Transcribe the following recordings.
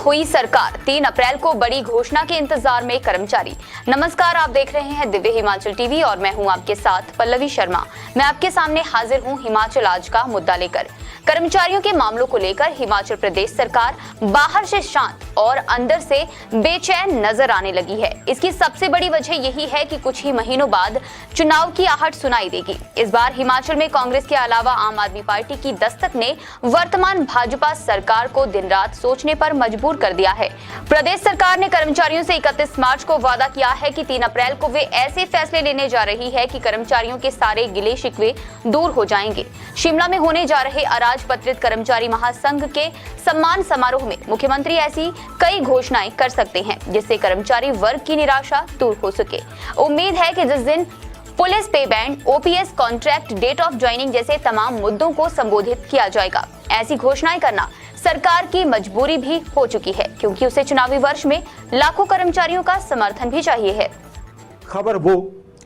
हुई सरकार, 3 अप्रैल को बड़ी घोषणा के इंतजार में कर्मचारी। नमस्कार, आप देख रहे हैं दिव्य हिमाचल टीवी और मैं हूं आपके साथ पल्लवी शर्मा। मैं आपके सामने हाजिर हूं हिमाचल आज का मुद्दा लेकर। कर्मचारियों के मामलों को लेकर हिमाचल प्रदेश सरकार बाहर से शांत और अंदर से बेचैन नजर आने लगी है। इसकी सबसे बड़ी वजह यही है कि कुछ ही महीनों बाद चुनाव की आहट सुनाई देगी। इस बार हिमाचल में कांग्रेस के अलावा आम आदमी पार्टी की दस्तक ने वर्तमान भाजपा सरकार को दिन रात सोचने पर मजबूर कर दिया है। प्रदेश सरकार ने कर्मचारियों से 31 मार्च को वादा किया है कि 3 अप्रैल को वे ऐसे फैसले लेने जा रही है कि कर्मचारियों के सारे गिले शिकवे दूर हो जाएंगे। शिमला में होने जा रहे अराजपत्रित कर्मचारी महासंघ के सम्मान समारोह में मुख्यमंत्री ऐसी कई घोषणाएं कर सकते हैं जिससे कर्मचारी वर्ग की निराशा दूर हो सके। उम्मीद है कि जिस दिन police pay band, OPS, contract, date of joining जैसे तमाम मुद्दों को संबोधित किया जाएगा। ऐसी घोषणाएं करना सरकार की मजबूरी भी हो चुकी है क्योंकि उसे चुनावी वर्ष में लाखों कर्मचारियों का समर्थन भी चाहिए है। खबर वो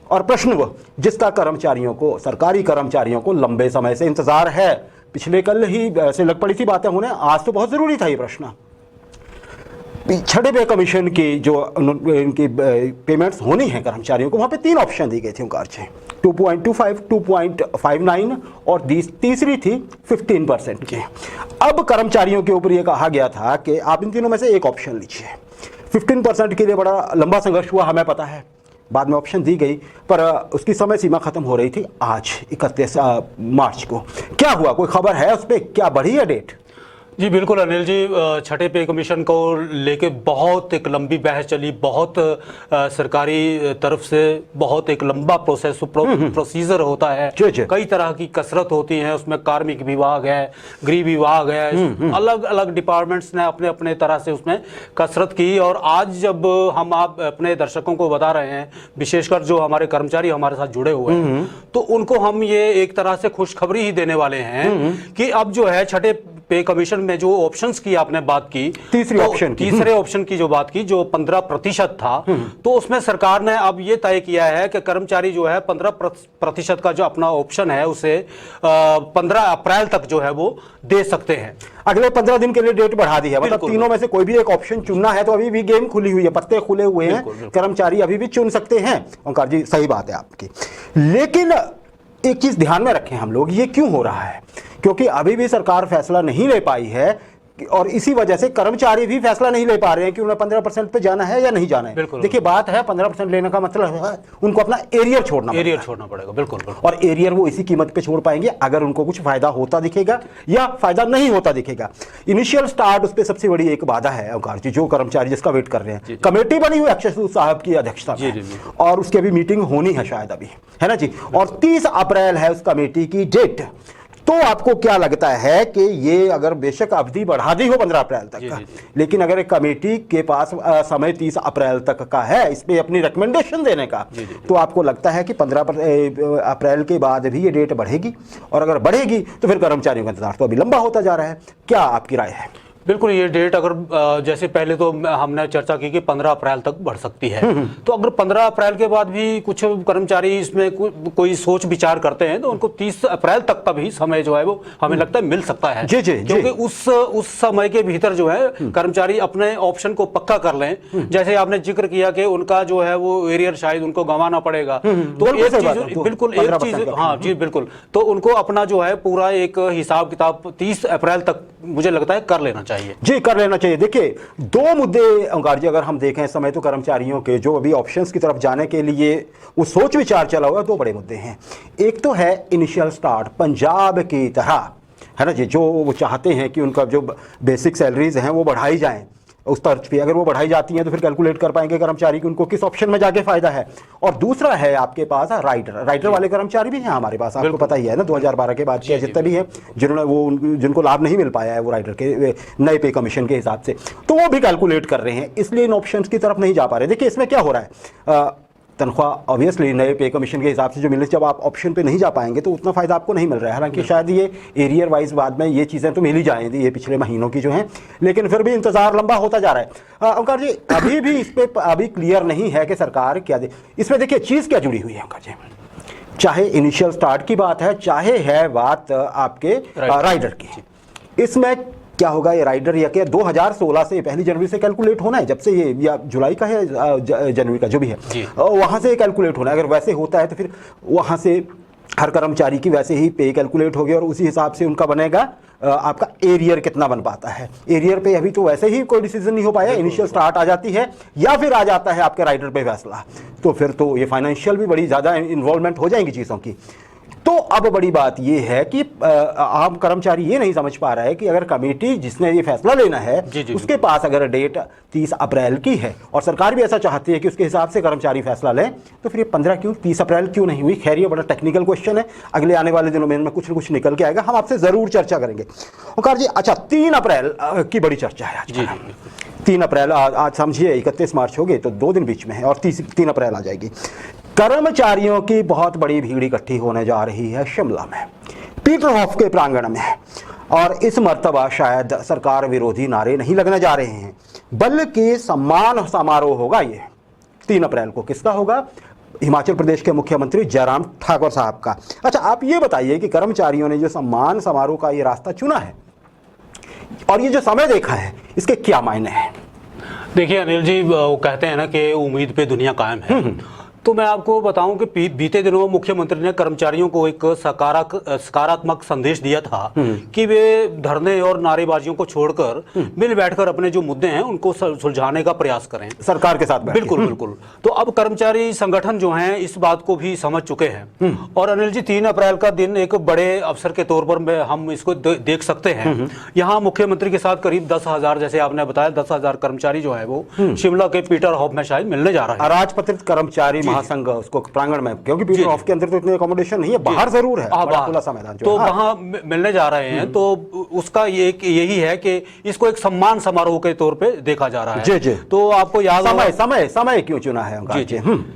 और प्रश्न वो जिसका कर्मचारियों को, सरकारी कर्मचारियों को लंबे समय से इंतजार है। पिछले कल ही ऐसे लग पड़ी थी बातें होने, आज तो बहुत जरूरी था ये प्रश्न। छठे पे कमीशन की जो इनकी पेमेंट्स होनी है कर्मचारियों को, वहाँ पे 3 ऑप्शन दी गई थी ओंकार जी, 2.25, 2.59 और तीसरी थी 15% की। अब कर्मचारियों के ऊपर ये कहा गया था कि आप इन तीनों में से एक ऑप्शन लीजिए। 15% के लिए बड़ा लंबा संघर्ष हुआ, हमें पता है। बाद में ऑप्शन दी गई पर उसकी समय सीमा खत्म हो रही थी आज 31 मार्च को। क्या हुआ, कोई खबर है उस पर? क्या बढ़ी है डेट? जी बिल्कुल अनिल जी, छठे पे कमीशन को लेके बहुत एक लंबी बहस चली। बहुत सरकारी तरफ से बहुत एक लंबा प्रोसीजर होता है। कई तरह की कसरत होती है उसमें। कार्मिक विभाग है, गृह विभाग है, अलग अलग डिपार्टमेंट्स ने अपने अपने तरह से उसमें कसरत की। और आज जब हम आप अपने दर्शकों को बता रहे हैं, विशेषकर जो हमारे कर्मचारी हमारे साथ जुड़े हुए हैं, तो उनको हम ये एक तरह से खुशखबरी ही देने वाले हैं कि अब जो है छठे पे कमीशन में जो ऑप्शंस की आपने बात की, तीसरे ऑप्शन की जो बात की, जो 15% था, तो उसमें सरकार ने अब ये तय किया है कि कर्मचारी जो है 15% का जो अपना ऑप्शन है उसे 15 अप्रैल तक जो है वो दे सकते हैं। अगले 15 दिन के लिए डेट बढ़ा दी है। मतलब तीनों में से कोई भी एक ऑप्शन चुनना है तो अभी भी गेम खुली हुई है, पत्ते खुले हुए हैं। कर्मचारी अभी भी चुन सकते हैं। ओंकार जी सही बात है आपकी, लेकिन एक चीज ध्यान में रखें हम लोग, ये क्यों हो रहा है? क्योंकि अभी भी सरकार फैसला नहीं ले पाई है और इसी वजह से कर्मचारी भी फैसला नहीं ले पा रहे हैं कि उन्हें 15% पे जाना है या नहीं जाना है। देखिए बात है 15% लेने का मतलब है उनको अपना एरियर छोड़ना पड़ेगा। बिल्कुल। और एरियर वो इसी कीमत पे छोड़ पाएंगे अगर उनको कुछ फायदा होता दिखेगा या फायदा नहीं होता दिखेगा। इनिशियल स्टार्ट उस पर सबसे बड़ी एक बाधा है ओंकार जी, जो कर्मचारी जिसका वेट कर रहे हैं। कमेटी बनी हुई अक्षय सूद साहब की अध्यक्षता में और उसकी अभी मीटिंग होनी है शायद अभी, है ना जी। और 30 अप्रैल है उस कमेटी की डेट। तो आपको क्या लगता है कि ये अगर बेशक अवधि बढ़ा दी हो 15 अप्रैल तक का, लेकिन अगर एक कमेटी के पास समय 30 अप्रैल तक का है इस पे अपनी रिकमेंडेशन देने का, तो आपको लगता है कि 15 अप्रैल के बाद भी ये डेट बढ़ेगी? और अगर बढ़ेगी तो फिर कर्मचारियों का इंतजार तो अभी लंबा होता जा रहा है। क्या आपकी राय है? बिल्कुल, ये डेट अगर जैसे पहले तो हमने चर्चा की कि 15 अप्रैल तक बढ़ सकती है, तो अगर 15 अप्रैल के बाद भी कुछ कर्मचारी इसमें कोई सोच विचार करते हैं तो उनको 30 अप्रैल तक का भी समय जो है वो हमें लगता है मिल सकता है। क्योंकि उस समय के भीतर जो है कर्मचारी अपने ऑप्शन को पक्का कर लें। जैसे आपने जिक्र किया कि उनका जो है वो एरियर शायद उनको गंवाना पड़ेगा, तो एक चीज बिल्कुल, एक चीज, हाँ जी बिल्कुल, तो उनको अपना जो है पूरा एक हिसाब किताब 30 अप्रैल तक मुझे लगता है कर लेना जी, कर लेना चाहिए। देखिए 2 मुद्दे ओंकार जी अगर हम देखें इस समय तो कर्मचारियों के जो अभी ऑप्शंस की तरफ जाने के लिए वो सोच विचार चला हुआ है, 2 बड़े मुद्दे हैं। एक तो है इनिशियल स्टार्ट पंजाब की तरह, है ना जी, जो वो चाहते हैं कि उनका जो बेसिक सैलरीज हैं वो बढ़ाई जाएं उस तर्ज पे। अगर वो बढ़ाई जाती हैं तो फिर कैलकुलेट कर पाएंगे कर्मचारी कि उनको किस ऑप्शन में जाके फायदा है। और दूसरा है आपके पास राइडर वाले कर्मचारी भी हैं हमारे पास, आपको पता ही है ना, 2012 के बाद के जितने भी हैं जिनको लाभ नहीं मिल पाया है वो राइडर के नए पे कमीशन के हिसाब से, तो वो भी कैलकुलेट कर रहे हैं, इसलिए इन ऑप्शन की तरफ नहीं जा पा रहे। देखिए इसमें क्या हो रहा है, तनख्वाह ऑब्वियसली नए पे कमीशन के हिसाब से जो मिले, जब आप ऑप्शन पे नहीं जा पाएंगे तो उतना फायदा आपको नहीं मिल रहा है। हालांकि शायद ये एरियर वाइज बाद में ये चीज़ें तो मिल ही जाएंगी, ये पिछले महीनों की जो हैं, लेकिन फिर भी इंतजार लंबा होता जा रहा है। ओंकार जी अभी भी इस पर अभी क्लियर नहीं है कि सरकार क्या दे। इसमें देखिए चीज़ क्या जुड़ी हुई है ओंकार जी, चाहे इनिशियल स्टार्ट की बात है, चाहे है बात आपके राइडर की, इसमें क्या होगा ये राइडर या क्या 2016 से 1 जनवरी से कैलकुलेट होना है, जब से ये या जुलाई का है जनवरी का जो भी है वहां से कैलकुलेट होना है। अगर वैसे होता है तो फिर वहां से हर कर्मचारी की वैसे ही पे कैलकुलेट होगी और उसी हिसाब से उनका बनेगा आपका एरियर कितना बन पाता है। एरियर पे अभी तो वैसे ही कोई डिसीजन नहीं हो पाया, इनिशियल स्टार्ट आ जाती है या फिर आ जाता है आपके राइडर पे फैसला, तो फिर तो ये फाइनेंशियल भी बड़ी ज़्यादा इन्वॉल्वमेंट हो जाएंगी चीज़ों की। तो अब बड़ी बात यह है कि आम कर्मचारी ये नहीं समझ पा रहा है कि अगर कमेटी जिसने ये फैसला लेना है उसके पास अगर डेट 30 अप्रैल की है और सरकार भी ऐसा चाहती है कि उसके हिसाब से कर्मचारी फैसला लें, तो फिर ये 15 क्यों 30 अप्रैल क्यों नहीं हुई? खैर ये बड़ा टेक्निकल क्वेश्चन है, अगले आने वाले दिनों में इनमें कुछ न कुछ निकल के आएगा, हम आपसे जरूर चर्चा करेंगे। ओंकार जी, अच्छा 3 अप्रैल की बड़ी चर्चा है आज। 3 अप्रैल आज समझिए 31 मार्च हो गए तो 2 दिन बीच में है और 3 अप्रैल आ जाएगी। कर्मचारियों की बहुत बड़ी भीड़ इकट्ठी होने जा रही है शिमला में, पीटरहॉफ के प्रांगण में, और इस मर्तबा शायद सरकार विरोधी नारे नहीं लगने जा रहे हैं बल्कि सम्मान समारोह होगा। ये 3 अप्रैल को किसका होगा? हिमाचल प्रदेश के मुख्यमंत्री जयराम ठाकुर साहब का। अच्छा आप ये बताइए कि कर्मचारियों ने जो सम्मान समारोह का ये रास्ता चुना है और ये जो समय देखा है इसके क्या मायने हैं? देखिए अनिल जी, वो कहते हैं ना कि उम्मीद पे दुनिया कायम है। तो मैं आपको बताऊं कि बीते दिनों मुख्यमंत्री ने कर्मचारियों को एक सकारात्मक संदेश दिया था कि वे धरने और नारेबाजियों को छोड़कर मिल बैठकर अपने जो मुद्दे हैं उनको सुलझाने का प्रयास करें सरकार के साथ। बिल्कुल बिल्कुल। तो अब कर्मचारी संगठन जो हैं इस बात को भी समझ चुके हैं और अनिल जी 3 अप्रैल का दिन एक बड़े अवसर के तौर पर हम इसको देख सकते हैं। यहाँ मुख्यमंत्री के साथ करीब 10,000, जैसे आपने बताया 10,000 कर्मचारी जो है वो शिमला के पीटरहॉफ में शायद मिलने जा रहे हैं। अराजपत्रित कर्मचारी महासंघ उसको प्रांगण में, क्योंकि पीटरहॉफ के अंदर तो इतने अकोमोडेशन नहीं है, बाहर जरूर है खुला सा मैदान जो, तो वहां मिलने जा रहे हैं। तो उसका यही है कि इसको एक सम्मान समारोह के तौर पे देखा जा रहा है। जी जी। तो आपको याद समय क्यों चुना है?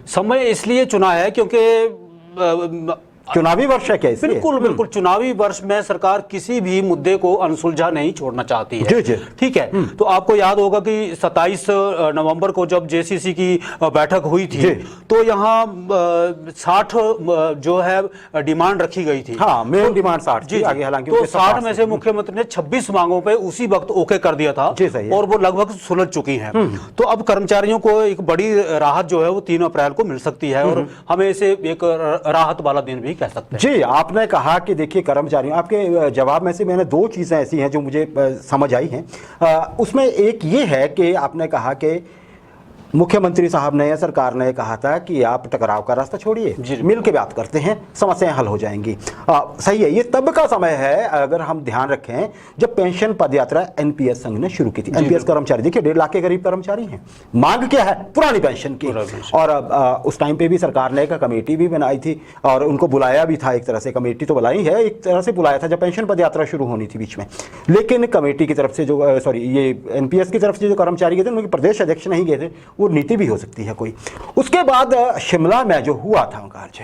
समय इसलिए चुना है क्योंकि चुनावी वर्ष है क्या इसलिए? बिल्कुल बिल्कुल, चुनावी वर्ष में सरकार किसी भी मुद्दे को अनसुलझा नहीं छोड़ना चाहती है। जी। ठीक है। तो आपको याद होगा कि 27 नवंबर को जब जेसीसी की बैठक हुई थी तो यहाँ 60 जो है डिमांड रखी गई थी। हाँ, मेन डिमांड 60 थी। आगे हालांकि तो 60 में से मुख्यमंत्री ने 26 मांगों पे उसी वक्त ओके कर दिया था और वो लगभग सुलझ चुकी हैं। तो अब कर्मचारियों को एक बड़ी राहत जो है वो 3 अप्रैल को मिल सकती है और हमें इसे एक राहत वाला दिन भी कह सकते हैं। जी, आपने कहा कि देखिए कर्मचारियों, आपके जवाब में से मैंने 2 चीज़ें ऐसी हैं जो मुझे समझ आई हैं। उसमें एक ये है कि आपने कहा कि मुख्यमंत्री साहब ने या सरकार ने कहा था कि आप टकराव का रास्ता छोड़िए, मिल के बात करते हैं, समस्याएं हल हो जाएंगी। सही है, ये तब का समय है अगर हम ध्यान रखें जब पेंशन पदयात्रा एनपीएस संघ ने शुरू की थी। एनपीएस कर्मचारी देखिए 1.5 लाख के करीब कर्मचारी हैं, मांग क्या है? पुरानी पेंशन की। और उस टाइम पे भी सरकार ने एक कमेटी भी बनाई थी और उनको बुलाया भी था, एक तरह से कमेटी तो बुलाई है, एक तरह से बुलाया था जब पेंशन पदयात्रा शुरू होनी थी बीच में। लेकिन कमेटी की तरफ से जो ये एनपीएस की तरफ से जो कर्मचारी गए थे उनके प्रदेश अध्यक्ष नहीं गए थे, वो नीति भी हो सकती है कोई। उसके बाद शिमला में जो हुआ था ओंकार जी,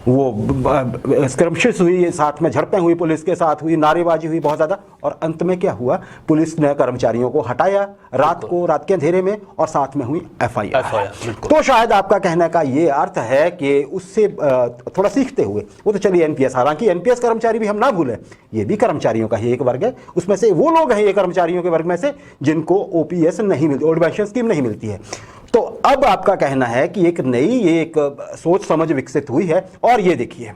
वो स्क्रम्शिश हुई, साथ में झड़पें हुई, पुलिस के साथ हुई, नारेबाजी हुई बहुत ज़्यादा, और अंत में क्या हुआ? पुलिस ने कर्मचारियों को हटाया रात के अंधेरे में और साथ में हुई एफआईआर। तो शायद आपका कहने का ये अर्थ है कि उससे थोड़ा सीखते हुए, वो तो चलिए एनपीएस, हालांकि एनपीएस कर्मचारी भी हम ना भूलें, ये भी कर्मचारियों का ही एक वर्ग है, उसमें से वो लोग हैं ये कर्मचारियों के वर्ग में से जिनको ओपीएस नहीं मिलती, ओल्ड पेंशन स्कीम नहीं मिलती है। तो अब आपका कहना है कि एक नई एक सोच समझ विकसित हुई है। और ये देखिए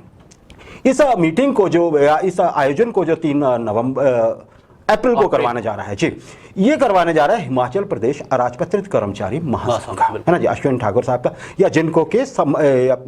इस मीटिंग को जो, इस आयोजन को जो 3 अप्रैल को करवाने जा रहा है जी, ये करवाने जा रहा है हिमाचल प्रदेश अराजपत्रित कर्मचारी महासंघ, है ना जी, अश्विन ठाकुर साहब का, या जिनको के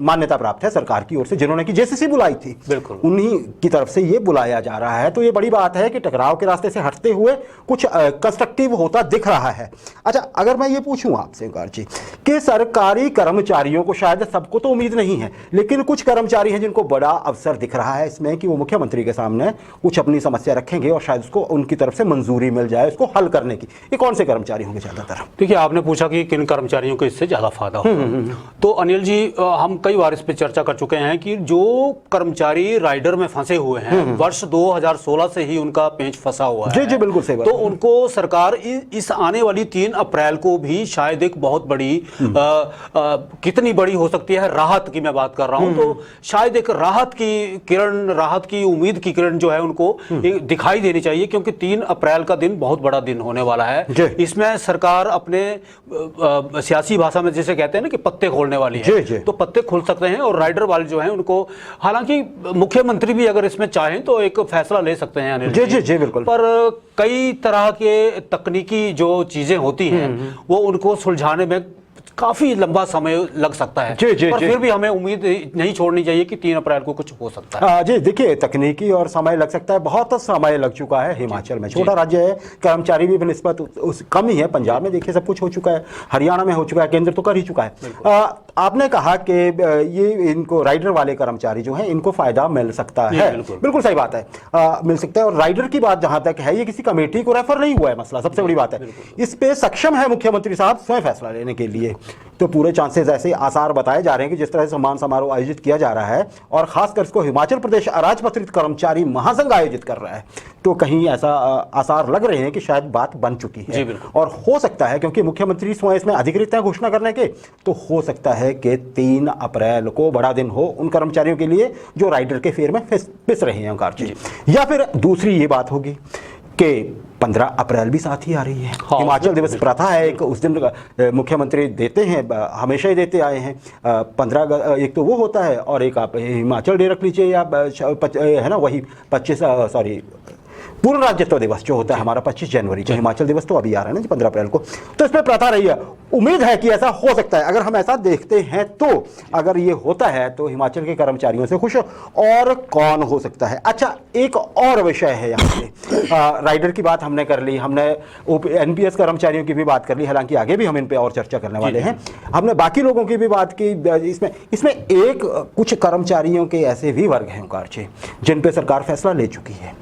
मान्यता प्राप्त है सरकार की ओर से, जिन्होंने की जेसीसी बुलाई थी, बिल्कुल उन्हीं की तरफ से ये बुलाया जा रहा है। तो ये बड़ी बात है कि टकराव के रास्ते से हटते हुए कुछ कंस्ट्रक्टिव होता दिख रहा है। अच्छा, अगर मैं ये पूछूं आपसे ओंकार जी कि सरकारी कर्मचारियों को, शायद सबको तो उम्मीद नहीं है, लेकिन कुछ कर्मचारी हैं जिनको बड़ा अवसर दिख रहा है इसमें कि वो मुख्यमंत्री के सामने कुछ अपनी समस्या रखेंगे और शायद उसको उनकी तरफ से मंजूरी मिल जाए उसको हल करने की। ये कौन से कर्मचारी होंगे ज्यादातर? देखिए, आपने पूछा कि किन कर्मचारियों को इससे ज्यादा फायदा होगा। तो अनिल जी, हम कई बार इस पे चर्चा कर चुके हैं कि जो कर्मचारी राइडर में फंसे हुए हैं, वर्ष 2016 से ही उनका पेंच फंसा हुआ है। जी बिल्कुल सही बात। तो उनको सरकार इस आने वाली 3 अप्रैल को भी शायद एक बहुत बड़ी कितनी बड़ी हो सकती है, राहत की मैं बात कर रहा हूं, तो शायद एक राहत की किरण, राहत की उम्मीद की किरण जो है उनको दिखाई देनी चाहिए, क्योंकि 3 अप्रैल का दिन बहुत बड़ा दिन होने वाला है। इसमें सरकार अपने सियासी भाषा में जिसे कहते हैं ना कि पत्ते खोलने वाली है, तो पत्ते खोल सकते हैं। और राइडर वाले जो हैं उनको, हालांकि मुख्यमंत्री भी अगर इसमें चाहें तो एक फैसला ले सकते हैं अनिल जी बिल्कुल, पर कई तरह के तकनीकी जो चीजें होती हैं वो उनको सुलझाने में काफी लंबा समय लग सकता है। पर फिर भी हमें उम्मीद नहीं छोड़नी चाहिए कि 3 अप्रैल को कुछ हो सकता है। जी देखिए, तकनीकी और समय लग सकता है, बहुत समय लग चुका है। हिमाचल में छोटा राज्य है, कर्मचारी भी निस्बत कम ही है। पंजाब में देखिए सब कुछ हो चुका है, हरियाणा में हो चुका है, केंद्र तो कर ही चुका है। आपने कहा कि ये इनको राइडर वाले कर्मचारी जो हैं इनको फायदा मिल सकता है, बिल्कुल सही बात है, मिल सकता है। और राइडर की बात जहां तक है, ये किसी कमेटी को रेफर नहीं हुआ है मसला, सबसे बड़ी बात है। इस पे सक्षम है मुख्यमंत्री साहब स्वयं फैसला लेने के लिए। तो पूरे चांसेस ऐसे आसार बताए जा रहे हैं कि जिस तरह से सम्मान समारोह आयोजित किया जा रहा है और खासकर इसको हिमाचल प्रदेश अराजपत्रित कर्मचारी महासंघ आयोजित कर रहा है, तो कहीं ऐसा आसार लग रहे हैं कि शायद बात बन चुकी है। और हो सकता है, क्योंकि मुख्यमंत्री स्वयं इसमें अधिकृत है घोषणा करने के, तो हो सकता है कि 3 अप्रैल को बड़ा दिन हो उन कर्मचारियों के लिए जो राइडर के फेर में पिस रहे हैं ओंकार जी। या फिर दूसरी ये बात होगी कि 15 अप्रैल भी साथ ही आ रही है। हिमाचल दिवस प्रथा है, एक उस दिन मुख्यमंत्री देते हैं, हमेशा ही देते आए हैं। 15 एक तो वो होता है और एक आप हिमाचल डे रख लीजिए, या है ना वही 25 पूर्ण राज्यत्व दिवस जो होता है हमारा 25 जनवरी, जो हिमाचल दिवस तो अभी आ रहा है ना 15 अप्रैल को। तो इसमें प्रथा रही है, उम्मीद है कि ऐसा हो सकता है। अगर हम ऐसा देखते हैं तो अगर ये होता है तो हिमाचल के कर्मचारियों से खुश और कौन हो सकता है। अच्छा, एक और विषय है यहाँ पे, राइडर की बात हमने कर ली, हमने NPS कर्मचारियों की भी बात कर ली, हालांकि आगे भी हम इन पे और चर्चा करने वाले हैं। हमने बाकी लोगों की भी बात की। इसमें एक कुछ कर्मचारियों के ऐसे भी वर्ग हैं ओंकार जी जिन पे सरकार फैसला ले चुकी है,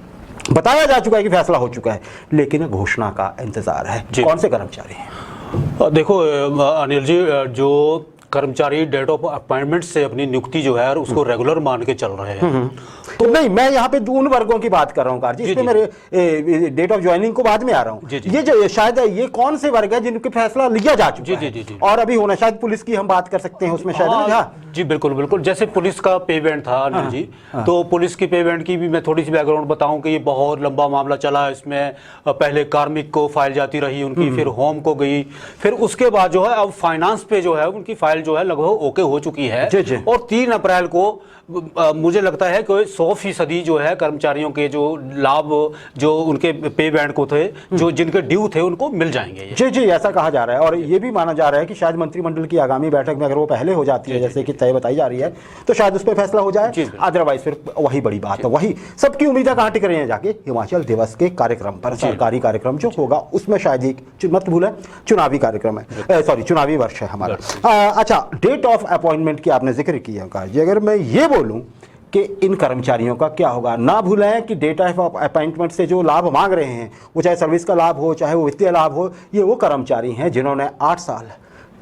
बताया जा चुका है कि फैसला हो चुका है, लेकिन घोषणा का इंतजार है। कौन से कर्मचारी हैं? देखो अनिल जी, जो कर्मचारी डेट ऑफ अपॉइंटमेंट से अपनी नियुक्ति जो है उसको रेगुलर मान के चल रहे हैं, तो नहीं, मैं यहाँ पे उन वर्गों की बात कर रहा हूँ कार जी, इसमें मेरे डेट ऑफ ज्वाइनिंग को बाद में आ रहा हूँ। ये जो शायद ये कौन से वर्ग है जिनके फैसला लिया जा चुका है और अभी होना, शायद पुलिस की हम बात कर सकते हैं उसमें शायद। जी बिल्कुल बिल्कुल, जैसे पुलिस का पेमेंट था अनिल जी, तो पुलिस की पेमेंट की भी मैं थोड़ी सी बैकग्राउंड बताऊं कि ये बहुत लंबा मामला चला। इसमें पहले कार्मिक को फाइल जाती रही उनकी, फिर होम को गई, फिर उसके बाद जो है अब फाइनेंस पे जो है उनकी फाइल जो है लगभग ओके हो चुकी है। और 3 अप्रैल को मुझे लगता है कि 100% जो है कर्मचारियों के जो लाभ जो उनके पे बैंड को थे, जो जिनके ड्यू थे, उनको मिल जाएंगे। जी ऐसा कहा जा रहा है। और ये भी माना जा रहा है कि शायद मंत्रिमंडल की आगामी बैठक में अगर वो पहले हो जाती है जैसे कि तय बताई जा रही है, तो शायद उस पर फैसला हो जाए। अदरवाइज फिर वही बड़ी बात है, वही सबकी उम्मीदें कहाँ टिक रही हैं, जाके हिमाचल दिवस के कार्यक्रम पर, सरकारी कार्यक्रम जो होगा उसमें शायद एक, मत भूलें, चुनावी कार्यक्रम है, सॉरी चुनावी वर्ष है हमारा। अच्छा, डेट ऑफ अपॉइंटमेंट की आपने जिक्र किया जी, अगर मैं ये बोलूं कि इन कर्मचारियों का क्या होगा, ना भूलें कि डेट ऑफ अपॉइंटमेंट से जो लाभ मांग रहे हैं, वो चाहे सर्विस का लाभ हो, चाहे वो वित्तीय लाभ हो, ये वो कर्मचारी हैं जिन्होंने 8 साल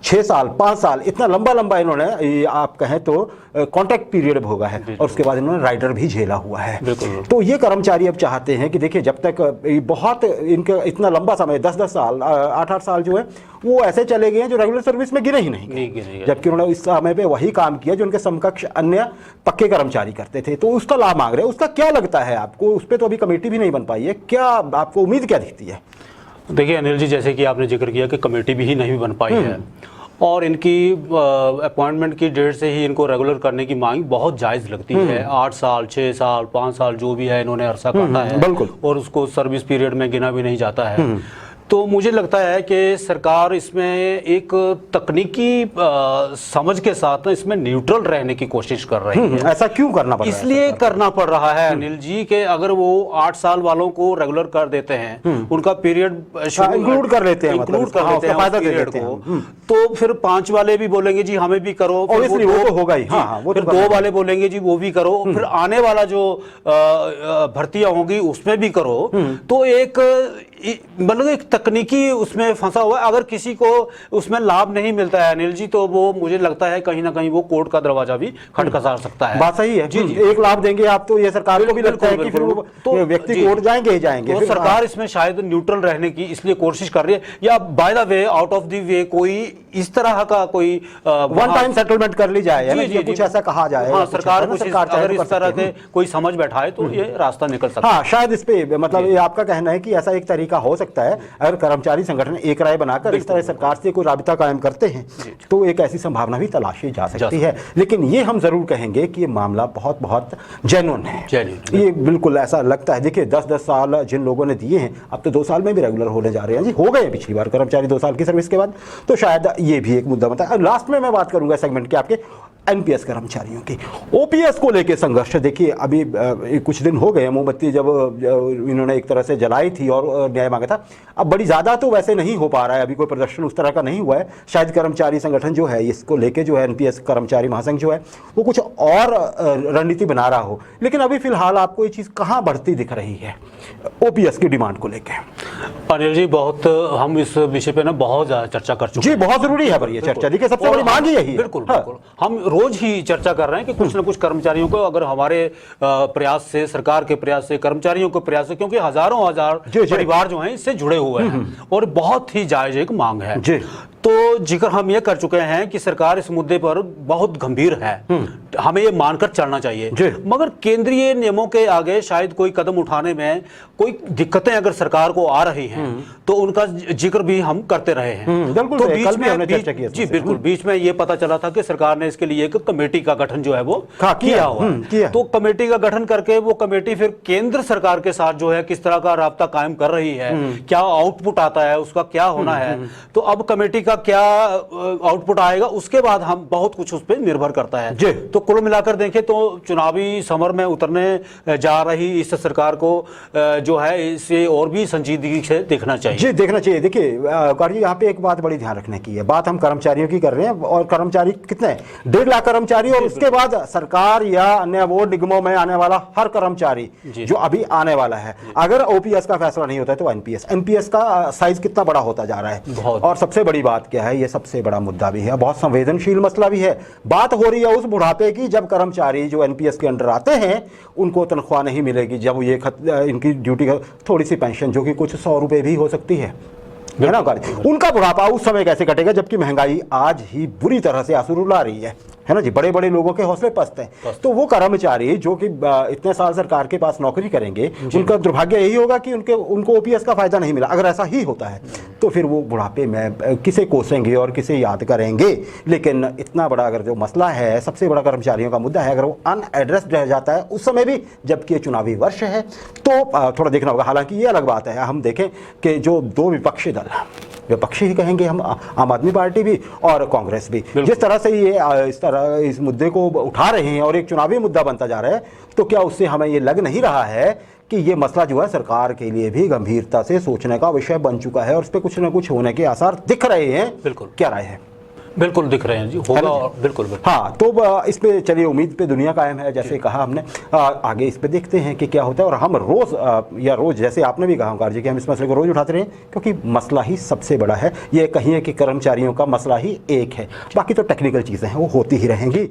6 साल 5 साल इतना लंबा इन्होंने, आप कहें तो कॉन्ट्रैक्ट पीरियड भोगा है, और उसके बाद इन्होंने राइडर भी झेला हुआ है। तो ये कर्मचारी अब चाहते हैं कि देखिए, जब तक बहुत इनका इतना लंबा समय 10-10 साल 8-8 साल जो है वो ऐसे चले गए हैं जो रेगुलर सर्विस में गिरे ही नहीं, जबकि उन्होंने इस समय पे वही काम किया जो उनके समकक्ष अन्य पक्के कर्मचारी करते थे। तो उसका लाभ मांग रहे हैं। उसका क्या लगता है आपको? उस पर तो अभी कमेटी भी नहीं बन पाई है, क्या आपको उम्मीद क्या दिखती है? देखिए अनिल जी, जैसे कि आपने जिक्र किया कि कमेटी भी नहीं बन पाई है, और इनकी अपॉइंटमेंट की डेट से ही इनको रेगुलर करने की मांग बहुत जायज़ लगती है। 8 साल 6 साल 5 साल जो भी है इन्होंने अरसा काटा है, और उसको सर्विस पीरियड में गिना भी नहीं जाता है। तो मुझे लगता है कि सरकार इसमें एक तकनीकी समझ के साथ ना इसमें न्यूट्रल रहने की कोशिश कर रही है। ऐसा क्यों करना पड़ रहा है? इसलिए करना पड़ रहा है अनिल जी कि अगर वो 8 साल वालों को रेगुलर कर देते हैं, उनका पीरियड इंक्लूड कर लेते हैं, इंक्लूड कर लेते हैं फायदा दे देते हैं, तो फिर 5 वाले भी बोलेंगे जी हमें भी करो, वो तो होगा ही, फिर 2 वाले बोलेंगे जी वो भी करो, फिर आने वाला जो भर्तियां होंगी उसमें भी करो। तो मतलब एक तकनीकी उसमें फंसा हुआ है। अगर किसी को उसमें लाभ नहीं मिलता है अनिल जी, तो वो मुझे लगता है कहीं ना कहीं वो कोर्ट का दरवाजा भी खटखटा सकता है। बात सही है जी, एक लाभ देंगे आप तो ये सरकार को भी लगता है कि फिर वो तो व्यक्ति कोर्ट जाएंगे ही जाएंगे। तो सरकार इसमें शायद न्यूट्रल रहने की इसलिए कोशिश कर रही है, या by the way out of the way कोई इस तरह का कोई वन टाइम सेटलमेंट कर ली जाए, जी, कुछ ऐसा कहा जाए। हाँ, सरकार अगर इस तरह के कोई समझ बैठाए तो ये रास्ता निकल सकता है। हाँ, शायद इस पे मतलब ये आपका कहना है कि ऐसा एक तरीका हो सकता है, अगर कर्मचारी संगठन एक राय बनाकर इस तरह सरकार से कोई राबिता कायम करते हैं तो एक ऐसी संभावना भी तलाशी जा सकती है। लेकिन ये हम जरूर कहेंगे कि ये मामला बहुत बहुत जेन्युइन है, ये बिल्कुल ऐसा लगता है। देखिए 10-10 साल जिन लोगों ने दिए हैं, अब तो 2 साल में भी रेगुलर होने जा रहे हैं जी, हो गए पिछली बार कर्मचारी 2 साल की सर्विस के बाद, तो शायद ये भी एक मुद्दा बनता है। लास्ट में मैं बात करूंगा सेगमेंट के आपके एनपीएस कर्मचारियों की, ओपीएस को लेके संघर्ष। देखिए अभी कुछ दिन हो गए, मोमबत्ती जब इन्होंने एक तरह से जलाई थी और न्याय मांगा था, अब बड़ी ज़्यादा तो वैसे नहीं हो पा रहा है, अभी कोई प्रदर्शन उस तरह का नहीं हुआ है। शायद कर्मचारी संगठन जो है इसको लेके जो है एनपीएस कर्मचारी महासंघ जो है वो कुछ और रणनीति बना रहा हो, लेकिन अभी फिलहाल आपको ये चीज़ कहाँ बढ़ती दिख रही है ओपीएस की डिमांड को लेकर? अनिल जी, बहुत हम इस विषय पे ना बहुत ज़्यादा चर्चा कर चुके हैं जी, बहुत जरूरी है पर ये चर्चा। देखिए सबसे बड़ी मांग यही है। बिल्कुल बिल्कुल, हम रोज ही चर्चा कर रहे हैं कि कुछ ना कुछ कर्मचारियों को अगर हमारे प्रयास से, सरकार के प्रयास से, कर्मचारियों के प्रयास से, क्योंकि हजारों हजार परिवार जो हैं इससे जुड़े हुए हैं और बहुत ही जायज एक मांग है, तो जिक्र हम ये कर चुके हैं कि सरकार इस मुद्दे पर बहुत गंभीर है, हमें ये मानकर चलना चाहिए। मगर केंद्रीय नियमों के आगे शायद कोई कदम उठाने में कोई दिक्कतें अगर सरकार को आ रही हैं तो उनका जिक्र भी हम करते रहे हैं। तो बीच में ये पता चला था कि सरकार ने इसके लिए एक कमेटी का गठन जो है वो किया हुआ है। तो कमेटी का गठन करके वो कमेटी फिर केंद्र सरकार के साथ जो है किस तरह का राब्ता कायम कर रही है, क्या आउटपुट आता है, उसका क्या होना है, तो अब कमेटी क्या आउटपुट आएगा उसके बाद हम बहुत कुछ उस पर निर्भर करता है। तो कुल मिलाकर देखें तो चुनावी समर में उतरने जा रही इस सरकार को जो है इसे और भी संजीदगी से देखना चाहिए। जी, देखना चाहिए। देखिए यहाँ पे एक बात बड़ी ध्यान रखने की है, बात हम कर्मचारियों की कर रहे हैं, और कर्मचारी कितने हैं? 1.5 लाख कर्मचारी, और उसके बाद सरकार या अन्य बोर्ड निगमों में आने वाला हर कर्मचारी जो अभी आने वाला है, अगर ओपीएस का फैसला नहीं होता है तो एनपीएस का साइज कितना बड़ा होता जा रहा है। और सबसे बड़ी बात क्या है, ये सबसे बड़ा मुद्दा भी है, बहुत संवेदनशील मसला भी है। बात हो रही है उस बुढ़ापे की जब कर्मचारी जो एनपीएस के अंडर आते हैं उनको तनख्वाह नहीं मिलेगी, जब ये इनकी ड्यूटी थोड़ी सी पेंशन जो कि कुछ 100 रुपए भी हो सकती है ना, उनका बुढ़ापा उस समय कैसे कटेगा जबकि महंगाई आज ही बुरी तरह से आंसू रुला रही है ना जी। बड़े बड़े लोगों के हौसले पस्त हैं। तो वो कर्मचारी जो कि इतने साल सरकार के पास नौकरी करेंगे, उनका दुर्भाग्य यही होगा कि उनको ओपीएस का फायदा नहीं मिला। अगर ऐसा ही होता है तो फिर वो बुढ़ापे में किसे कोसेंगे और किसे याद करेंगे। लेकिन इतना बड़ा अगर जो मसला है, सबसे बड़ा कर्मचारियों का मुद्दा है, अगर वो अनएड्रेस्ड रह जाता है उस समय भी जबकि ये चुनावी वर्ष है तो थोड़ा देखना होगा। हालांकि ये अलग बात है, हम देखें कि जो 2 विपक्षी दल, विपक्षी ही कहेंगे हम, आम आदमी पार्टी भी और कांग्रेस भी, जिस तरह से ये इस मुद्दे को उठा रहे हैं और एक चुनावी मुद्दा बनता जा रहा है, तो क्या उससे हमें ये लग नहीं रहा है कि ये मसला जो है सरकार के लिए भी गंभीरता से सोचने का विषय बन चुका है और उस पर कुछ ना कुछ होने के आसार दिख रहे हैं? बिल्कुल, क्या राय है? बिल्कुल दिख रहे हैं जी, होगा। बिल्कुल। हाँ, तो इस पे चलिए, उम्मीद पे दुनिया कायम है, जैसे कहा हमने। आगे इस पे देखते हैं कि क्या होता है, और हम रोज जैसे आपने भी कहा ओंकार जी कि हम इस मसले को रोज उठाते रहें, क्योंकि मसला ही सबसे बड़ा है। ये कहिए कि कर्मचारियों का मसला ही एक है, बाकी तो टेक्निकल चीज़ें हैं वो होती ही रहेंगी।